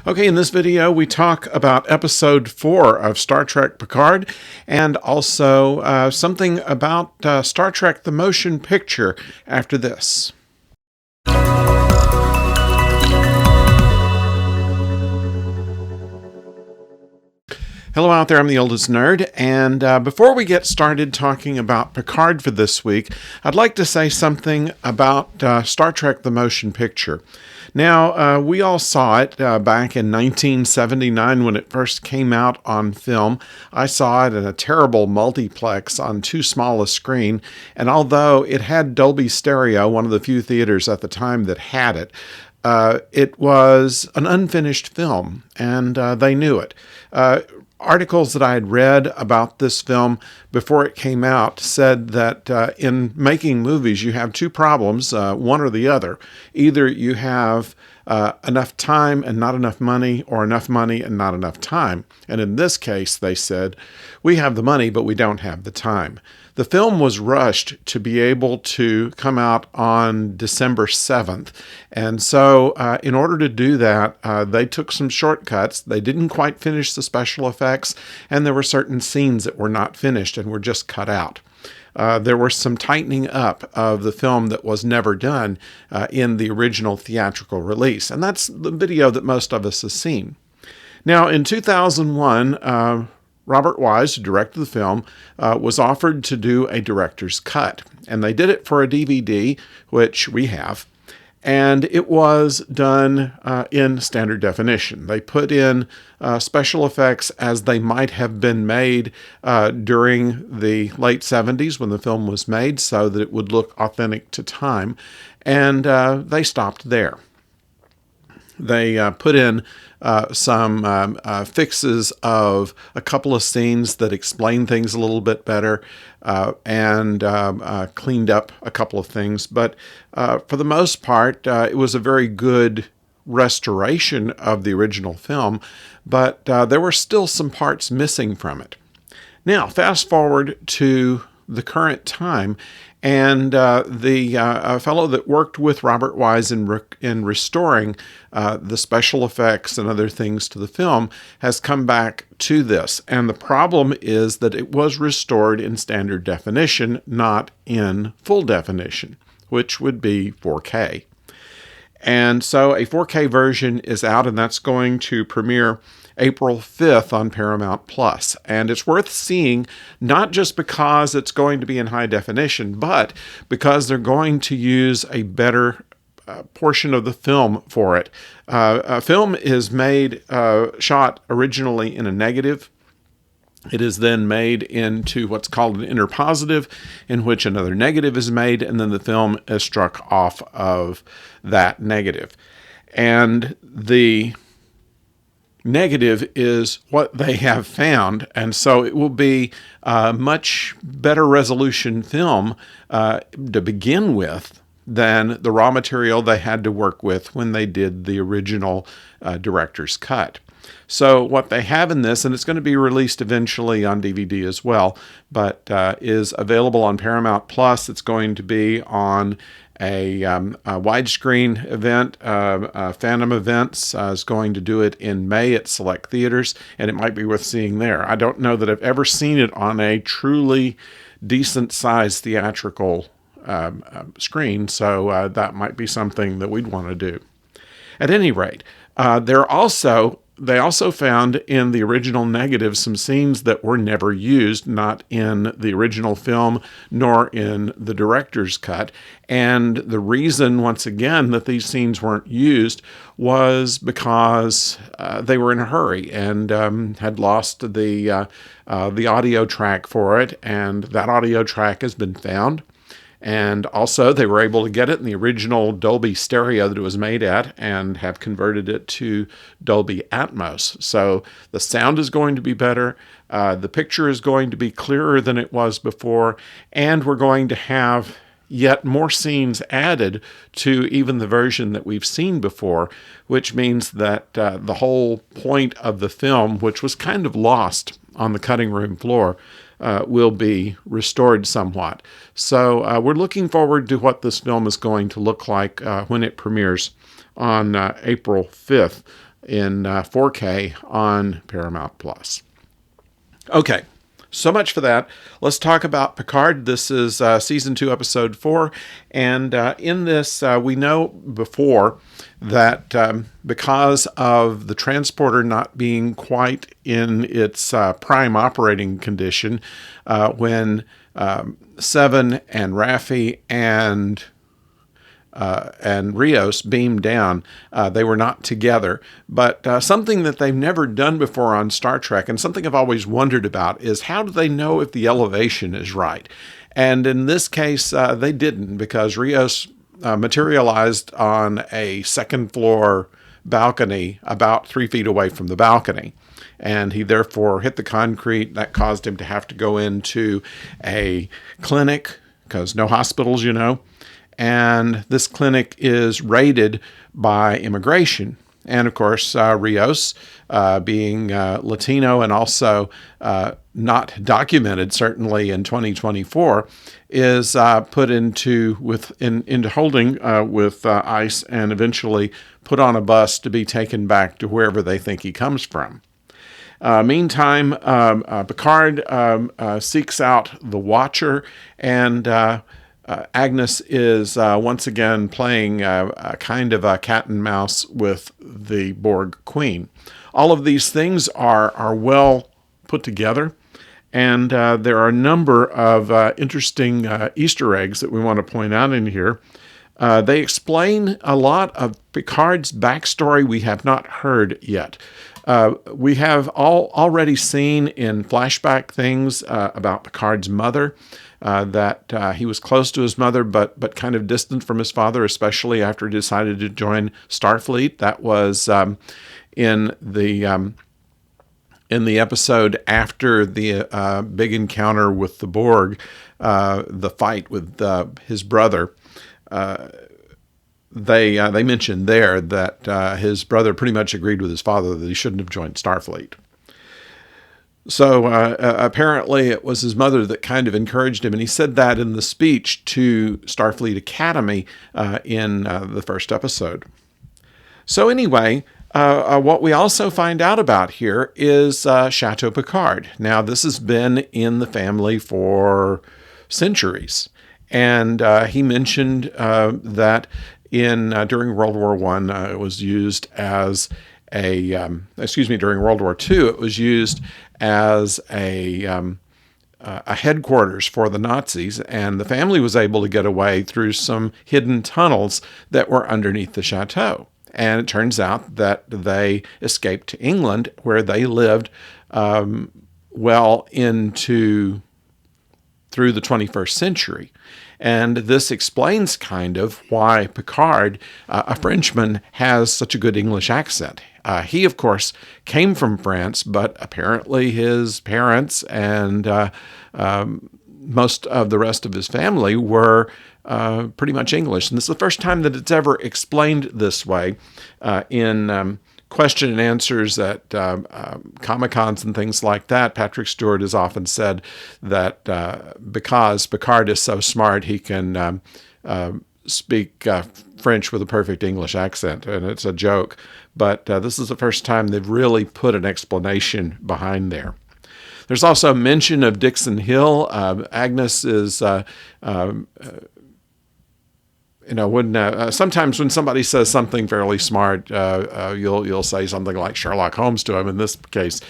Okay, in this video, we talk about episode 4 of Star Trek Picard and also something about Star Trek the Motion Picture after this. Hello out there, I'm the oldest nerd, and before we get started talking about Picard for this week, I'd like to say something about Star Trek the Motion Picture. Now, we all saw it back in 1979 when it first came out on film. I saw it in a terrible multiplex on too small a screen, and although it had Dolby Stereo, one of the few theaters at the time that had it, it was an unfinished film, and they knew it. Articles that I had read about this film before it came out said that in making movies, you have two problems, one or the other. Either you have enough time and not enough money, or enough money and not enough time. And in this case, they said, we have the money, but we don't have the time. The film was rushed to be able to come out on December 7th. And so in order to do that, they took some shortcuts. They didn't quite finish the special effects, and there were certain scenes that were not finished and were just cut out. There was some tightening up of the film that was never done in the original theatrical release. And that's the video that most of us have seen. Now, in 2001, Robert Wise, who directed the film, was offered to do a director's cut. And they did it for a DVD, which we have. And it was done in standard definition. They put in special effects as they might have been made during the late 70s when the film was made, so that it would look authentic to time. And they stopped there. They put in some fixes of a couple of scenes that explain things a little bit better and cleaned up a couple of things. But for the most part, it was a very good restoration of the original film, but there were still some parts missing from it. Now, fast forward to the current time, and the fellow that worked with Robert Wise in restoring the special effects and other things to the film has come back to this. And the problem is that it was restored in standard definition, not in full definition, which would be 4K. And so a 4K version is out, and that's going to premiere April 5th on Paramount Plus. And it's worth seeing, not just because it's going to be in high definition, but because they're going to use a better portion of the film for it. Film is shot originally in a negative. It is then made into what's called an interpositive, in which another negative is made, and then the film is struck off of that negative. And the negative is what they have found, and so it will be a much better resolution film to begin with than the raw material they had to work with when they did the original director's cut. So what they have in this, and it's going to be released eventually on DVD as well, but is available on Paramount Plus. It's going to be on a widescreen event. Phantom Events is going to do it in May at select theaters, and it might be worth seeing there. I don't know that I've ever seen it on a truly decent-sized theatrical screen, so that might be something that we'd want to do. At any rate, they also found in the original negative some scenes that were never used, not in the original film nor in the director's cut. And the reason, once again, that these scenes weren't used was because they were in a hurry and had lost the audio track for it, and that audio track has been found. And also, they were able to get it in the original Dolby Stereo that it was made at and have converted it to Dolby Atmos. So the sound is going to be better, the picture is going to be clearer than it was before, and we're going to have yet more scenes added to even the version that we've seen before, which means that the whole point of the film, which was kind of lost on the cutting room floor, will be restored somewhat. So we're looking forward to what this film is going to look like when it premieres on April 5th in 4K on Paramount Plus. Okay, so much for that. Let's talk about Picard. This is Season 2, Episode 4. And in this, we know before that because of the transporter not being quite in its prime operating condition, when Seven and Raffi and Rios beamed down, they were not together. But something that they've never done before on Star Trek, and something I've always wondered about, is how do they know if the elevation is right? And in this case, they didn't, because Rios materialized on a second floor balcony about 3 feet away from the balcony. And he therefore hit the concrete. That caused him to have to go into a clinic, because no hospitals, and this clinic is raided by immigration. And of course, Rios, being Latino and also not documented, certainly in 2024, is put into holding with ICE and eventually put on a bus to be taken back to wherever they think he comes from. Meantime, Picard seeks out the Watcher, and Agnes is once again playing a kind of a cat and mouse with the Borg Queen. All of these things are well put together, and there are a number of interesting Easter eggs that we want to point out in here. They explain a lot of Picard's backstory we have not heard yet. We have already seen in flashback things about Picard's mother, that he was close to his mother, but kind of distant from his father, especially after he decided to join Starfleet. That was in the episode after the big encounter with the Borg, the fight with his brother. They mentioned there that his brother pretty much agreed with his father that he shouldn't have joined Starfleet. So apparently it was his mother that kind of encouraged him, and he said that in the speech to Starfleet Academy in the first episode. So anyway, what we also find out about here is Chateau Picard. Now, this has been in the family for centuries, and he mentioned that during World War I, it was used as during World War II, it was used as a headquarters for the Nazis, and the family was able to get away through some hidden tunnels that were underneath the chateau. And it turns out that they escaped to England, where they lived well into through the 21st century. And this explains kind of why Picard, a Frenchman, has such a good English accent. He, of course, came from France, but apparently his parents and most of the rest of his family were pretty much English. And this is the first time that it's ever explained this way in question and answers at Comic-Cons and things like that. Patrick Stewart has often said that because Picard is so smart, he can speak French with a perfect English accent, and it's a joke. But this is the first time they've really put an explanation behind there. There's also mention of Dixon Hill. Agnes is sometimes when somebody says something fairly smart, you'll say something like Sherlock Holmes to him. In this case,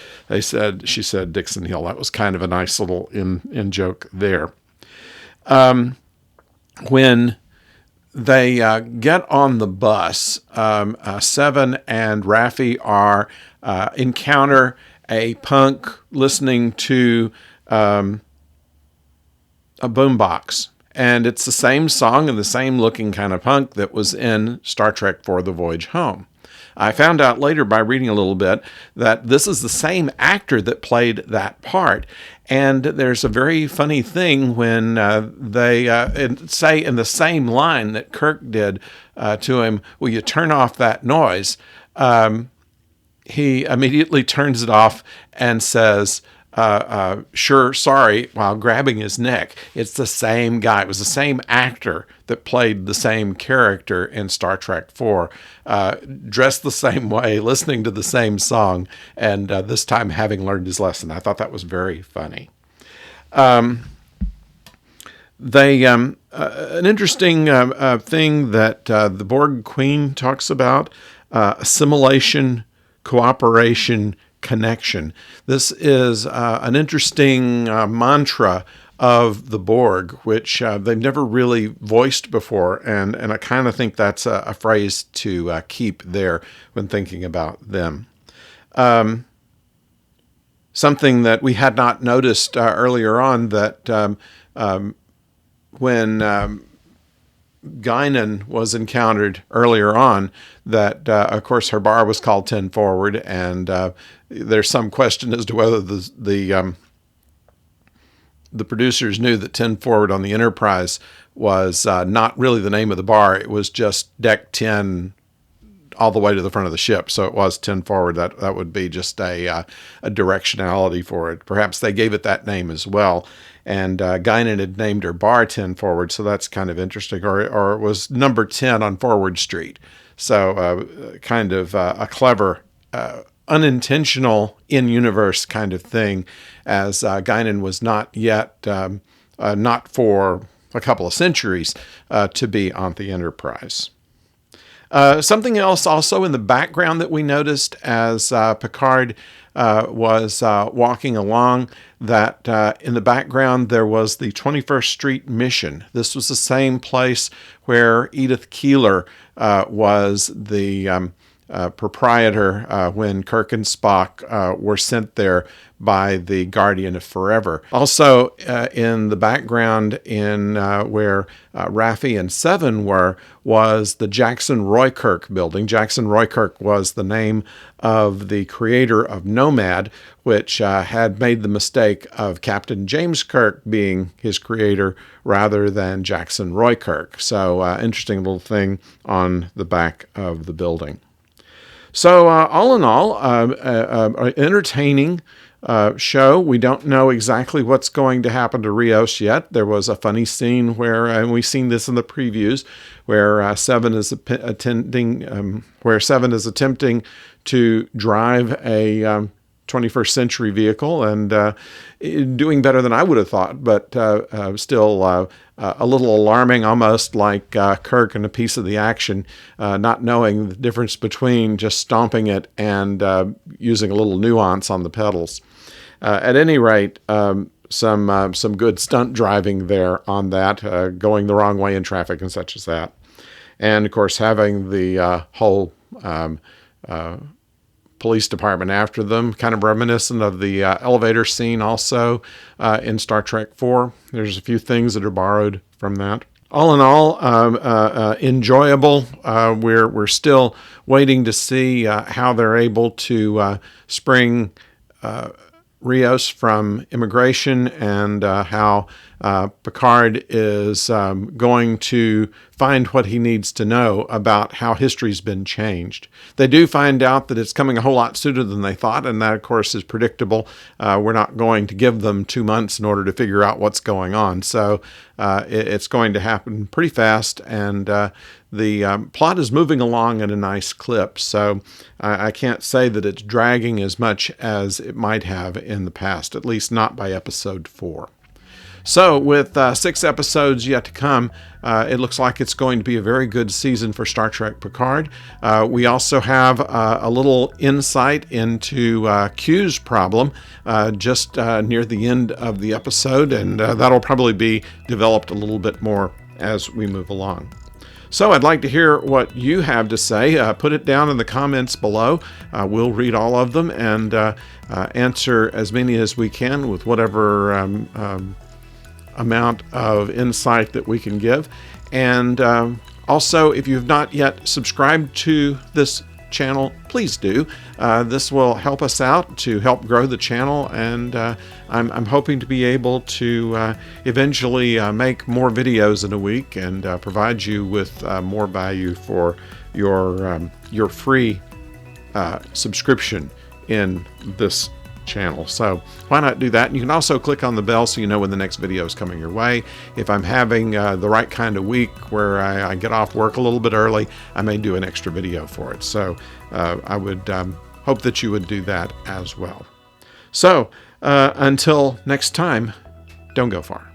she said Dixon Hill. That was kind of a nice little in joke there. When they get on the bus, Seven and Raffi encounter a punk listening to a boombox. And it's the same song and the same looking kind of punk that was in Star Trek IV: The Voyage Home. I found out later by reading a little bit that this is the same actor that played that part. And there's a very funny thing when they say in the same line that Kirk did to him, "Will you turn off that noise?" He immediately turns it off and says, sure, sorry, while grabbing his neck. It's the same guy. It was the same actor that played the same character in Star Trek 4, dressed the same way, listening to the same song, and this time having learned his lesson. I thought that was very funny. An interesting thing that the Borg Queen talks about, assimilation, cooperation, connection. This is an interesting mantra of the Borg, which they've never really voiced before, and I kind of think that's a phrase to keep there when thinking about them. Something that we had not noticed earlier on, that when Guinan was encountered earlier on, that of course her bar was called 10 forward, and there's some question as to whether the producers knew that 10 forward on the Enterprise was not really the name of the bar. It was just deck 10 all the way to the front of the ship. So it was 10 forward. That would be just a directionality for it. Perhaps they gave it that name as well. And Guinan had named her bar 10 forward, so that's kind of interesting. Or it was number 10 on Forward Street. So kind of a clever, unintentional in-universe kind of thing, as Guinan was not yet, not for a couple of centuries, to be on the Enterprise. Something else also in the background that we noticed as Picard was walking along, that in the background there was the 21st Street Mission. This was the same place where Edith Keeler was the proprietor when Kirk and Spock were sent there by the Guardian of Forever. Also in the background, in where Raffi and Seven were, was the Jacksonroykirk building. Jacksonroykirk was the name of the creator of Nomad, which had made the mistake of Captain James Kirk being his creator rather than Jacksonroykirk. So interesting little thing on the back of the building. So all in all, entertaining show. We don't know exactly what's going to happen to Rios yet. There was a funny scene where, and we've seen this in the previews, where Seven is attempting to drive a 21st century vehicle, and doing better than I would have thought, but still a little alarming, almost like Kirk in A Piece of the Action, not knowing the difference between just stomping it and using a little nuance on the pedals. At any rate, some good stunt driving there on that, going the wrong way in traffic and such as that. And, of course, having the whole police department after them, kind of reminiscent of the elevator scene also in Star Trek 4. There's a few things that are borrowed from that. All in all, enjoyable. We're still waiting to see how they're able to spring Rios from immigration, and how Picard is going to find what he needs to know about how history's been changed. They do find out that it's coming a whole lot sooner than they thought, and that, of course, is predictable. We're not going to give them 2 months in order to figure out what's going on. So it's going to happen pretty fast, and the plot is moving along at a nice clip. So I can't say that it's dragging as much as it might have in the past, at least not by episode 4. So with 6 episodes yet to come, it looks like it's going to be a very good season for Star Trek Picard. We also have a little insight into Q's problem just near the end of the episode, and that'll probably be developed a little bit more as we move along. So I'd like to hear what you have to say. Put it down in the comments below. We'll read all of them and answer as many as we can with whatever amount of insight that we can give. And also, if you've not yet subscribed to this channel, please do. This will help us out to help grow the channel, and I'm hoping to be able to eventually make more videos in a week and provide you with more value for your free subscription in this channel. So why not do that? And you can also click on the bell so you know when the next video is coming your way. If I'm having the right kind of week where I get off work a little bit early, I may do an extra video for it. So I would hope that you would do that as well. So until next time, don't go far.